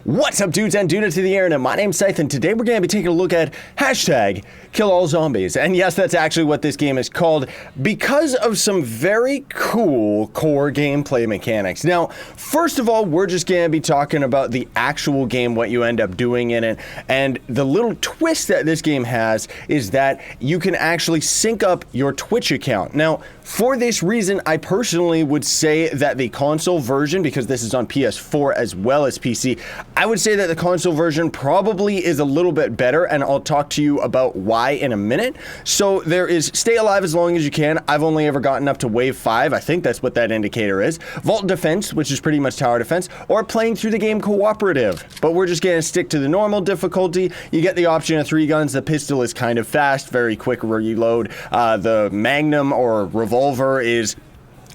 What's up, dudes and dudes to the internet? My name's Scythe, and today we're going to be taking a look at #KillAllZombies. And yes, that's actually what this game is called because of some very cool core gameplay mechanics. Now, first of all, we're just going to be talking about the actual game, what you end up doing in it. And the little twist that this game has is that you can actually sync up your Twitch account. Now, for this reason, I personally would say that the console version, because this is on PS4 as well as PC, I would say that the console version probably is a little bit better, and I'll talk to you about why in a minute. So there is stay alive as long as you can. I've only ever gotten up to wave 5. I think that's what that indicator is. Vault defense, which is pretty much tower defense, or playing through the game cooperative. But we're just going to stick to the normal difficulty. You get the option of 3 guns. The pistol is kind of fast, very quick reload. The Magnum or revolver is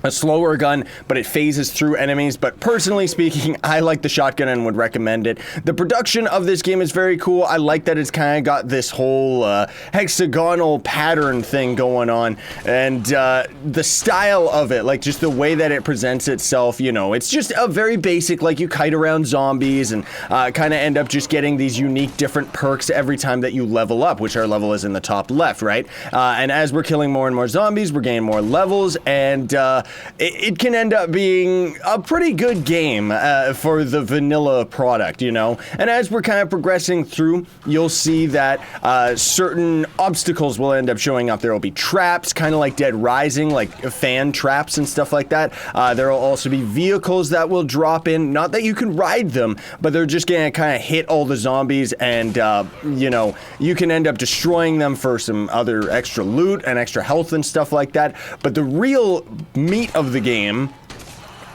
a slower gun, but it phases through enemies. But personally speaking, I like the shotgun and would recommend it. The production of this game is very cool. I like that it's kind of got this whole hexagonal pattern thing going on, and the style of it, like just the way that it presents itself, you know, it's just a very basic, like you kite around zombies and kind of end up just getting these unique different perks every time that you level up, which our level is in the top left, right? And as we're killing more and more zombies, we're gaining more levels, and it can end up being a pretty good game for the vanilla product, you know? And as we're kind of progressing through, you'll see that certain obstacles will end up showing up. There will be traps, kind of like Dead Rising, like fan traps and stuff like that. There will also be vehicles that will drop in. Not that you can ride them, but they're just gonna kind of hit all the zombies, and, you know, you can end up destroying them for some other extra loot and extra health and stuff like that. But the real meat of the game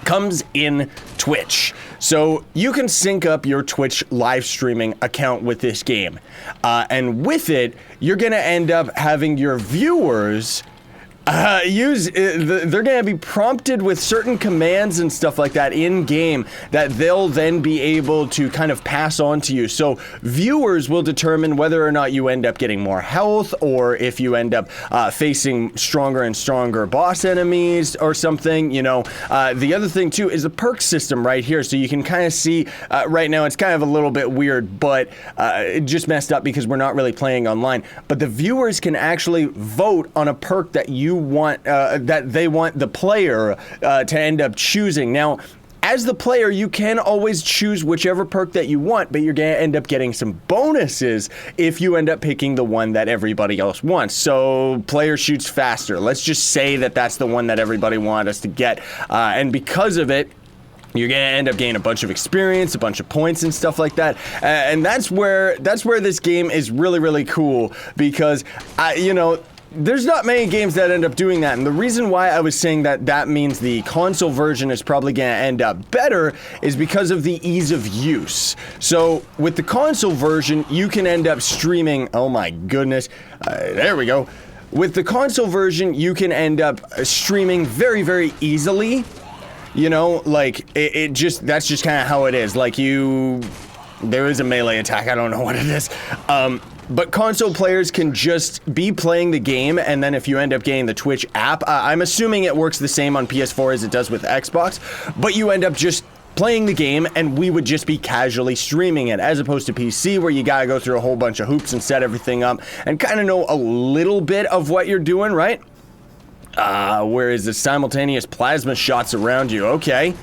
comes in Twitch. So you can sync up your Twitch live streaming account with this game. And with it, you're gonna end up having your viewers they're gonna be prompted with certain commands and stuff like that in game that they'll then be able to kind of pass on to you. So viewers will determine whether or not you end up getting more health, or if you end up facing stronger and stronger boss enemies or something, you know. The other thing too is the perk system right here. So you can kind of see right now it's kind of a little bit weird, but it just messed up because we're not really playing online. But the viewers can actually vote on a perk that you want, that they want the player to end up choosing. Now, as the player, you can always choose whichever perk that you want, but you're gonna end up getting some bonuses if you end up picking the one that everybody else wants. So, player shoots faster. Let's just say that that's the one that everybody wanted us to get, and because of it, you're gonna end up gaining a bunch of experience, a bunch of points and stuff like that. And that's where this game is really, really cool, because, you know, there's not many games that end up doing that, and the reason why I was saying that that means the console version is probably gonna end up better is because of the ease of use. So with the console version, you can end up streaming, oh my goodness, there we go. With the console version, you can end up streaming very, very easily. You know, like, that's just kind of how it is. Like, there is a melee attack, I don't know what it is. But console players can just be playing the game, and then if you end up getting the Twitch app, I'm assuming it works the same on PS4 as it does with Xbox, but you end up just playing the game, and we would just be casually streaming it, as opposed to PC, where you gotta go through a whole bunch of hoops and set everything up, and kind of know a little bit of what you're doing, right? Where is the simultaneous plasma shots around you? Okay.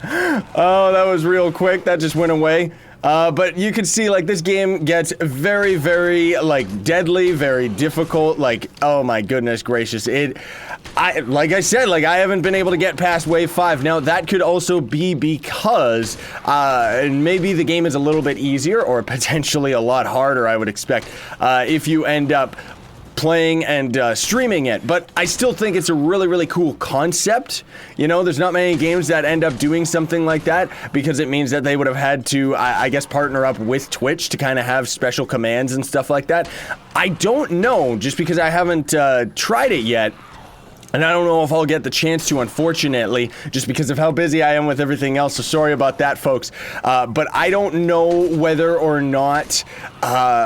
Oh, that was real quick. That just went away. But you can see, like, this game gets very, very, like, deadly, very difficult. Like, oh my goodness gracious. Like I said, like, I haven't been able to get past wave 5. Now, that could also be because, maybe the game is a little bit easier, or potentially a lot harder, I would expect, if you end up playing and streaming it. But I still think it's a really, really cool concept. You know, there's not many games that end up doing something like that, because it means that they would have had to, I guess, partner up with Twitch to kind of have special commands and stuff like that. I don't know, just because I haven't tried it yet. And I don't know if I'll get the chance to, unfortunately, just because of how busy I am with everything else, so sorry about that, folks. But I don't know whether or not,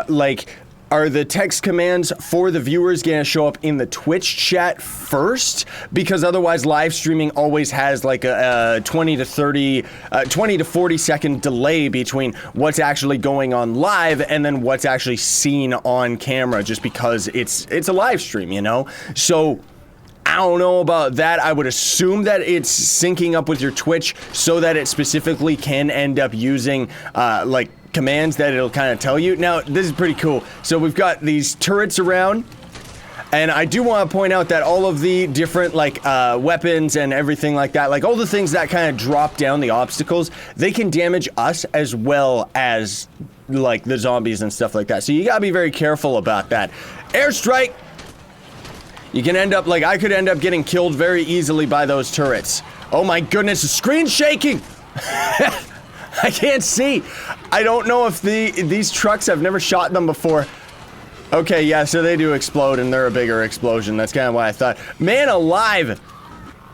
like, are the text commands for the viewers going to show up in the Twitch chat first? Because otherwise live streaming always has like a 20 to 40 second delay between what's actually going on live and then what's actually seen on camera, just because it's a live stream, you know? So I don't know about that. I would assume that it's syncing up with your Twitch so that it specifically can end up using like commands that it'll kind of tell you. Now, this is pretty cool. So we've got these turrets around, and I do want to point out that all of the different like weapons and everything like that, like all the things that kind of drop down the obstacles, they can damage us as well as like the zombies and stuff like that. So you gotta be very careful about that. Airstrike! You can end up, like, I could end up getting killed very easily by those turrets. Oh my goodness, the screen's shaking! I can't see. I don't know if these trucks, I've never shot them before. Okay, yeah, so they do explode and they're a bigger explosion. That's kind of what I thought. Man alive!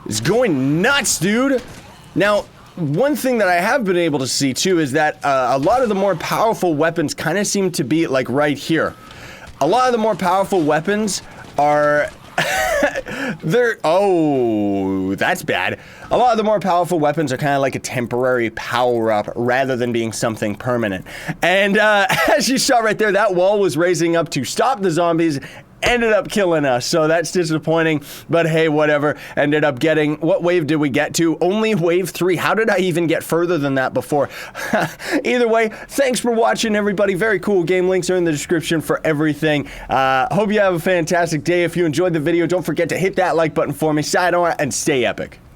It's going nuts, dude! Now, one thing that I have been able to see too is that a lot of the more powerful weapons kind of seem to be like right here. A lot of the more powerful weapons are oh, that's bad. A lot of the more powerful weapons are kind of like a temporary power-up rather than being something permanent. And as you saw right there, that wall was raising up to stop the zombies, ended up killing us, so that's disappointing, but hey, whatever. Ended up getting, what wave did we get to? Only wave 3. How did I even get further than that before? Either way, thanks for watching, everybody. Very cool game. Links are in the description for everything. Hope you have a fantastic day. If you enjoyed the video, don't forget to hit that like button for me. Sayonara and stay epic.